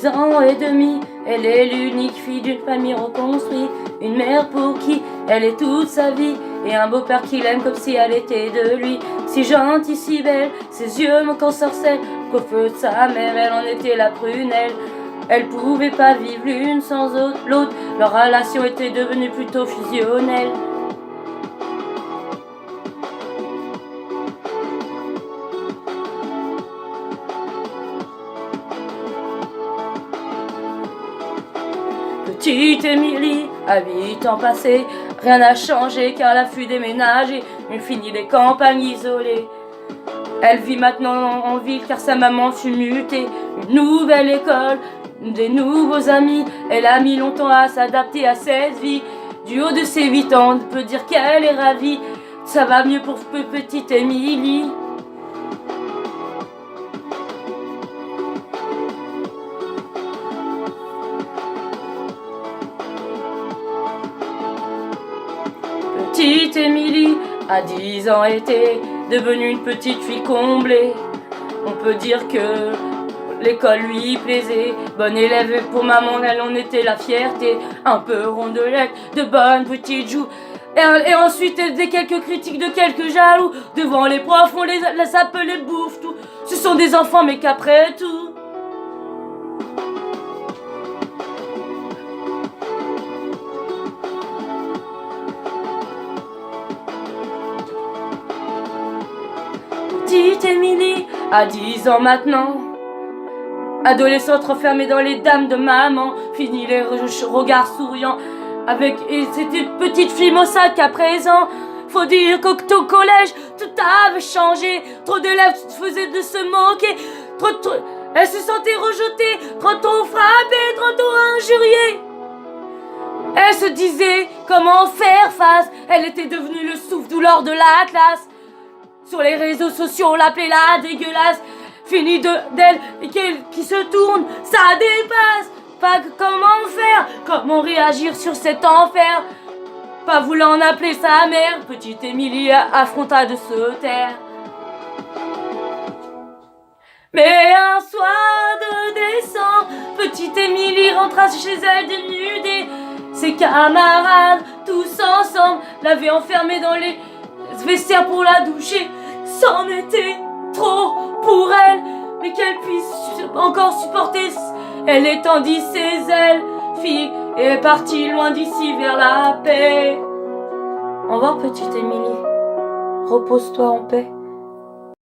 10 ans et demi, elle est l'unique fille d'une famille reconstruite. Une mère pour qui elle est toute sa vie, et un beau-père qui l'aime comme si elle était de lui. Si gentille, si belle, ses yeux manquent en sorcelle, qu'au feu de sa mère, elle en était la prunelle. Elle pouvait pas vivre l'une sans l'autre, leur relation était devenue plutôt fusionnelle. Petite Émilie, à 8 ans passés, rien n'a changé car elle a fui déménager, une fini des campagnes isolées. Elle vit maintenant en ville car sa maman fut mutée, une nouvelle école, des nouveaux amis. Elle a mis longtemps à s'adapter à cette vie. Du haut de ses 8 ans, on peut dire qu'elle est ravie. Ça va mieux pour petite Émilie. Petite Émilie, à 10 ans, était devenue une petite fille comblée. On peut dire que l'école lui plaisait. Bonne élève pour maman, elle en était la fierté. Un peu rondelette, de bonnes petites joues. Et ensuite, des quelques critiques de quelques jaloux. Devant les profs, on les appelait bouffe tout. Ce sont des enfants, mais qu'après tout. Petite Émilie, à 10 ans maintenant, adolescente renfermée dans les dames de maman, fini les regards souriants avec cette petite fille maussade qu'à présent, faut dire qu'au collège tout avait changé. Trop d'élèves faisaient de se moquer, elle se sentait rejetée, trop tôt frappée, trop tôt injuriée. Elle se disait comment faire face, elle était devenue le souffle-douleur de la classe. Sur les réseaux sociaux, on l'appelait la dégueulasse. Fini d'elle et qui se tourne, ça dépasse. Pas comment faire, comment réagir sur cet enfer. Pas voulant appeler sa mère, petite Émilie affronta de se taire. Mais un soir de décembre, petite Émilie rentra chez elle dénudée. Ses camarades, tous ensemble, l'avaient enfermée dans les vestiaires pour la doucher. C'en était trop pour elle, mais qu'elle puisse encore supporter. Elle étendit ses ailes, fille, et est partie loin d'ici vers la paix. Au revoir, petite Émilie. Repose-toi en paix.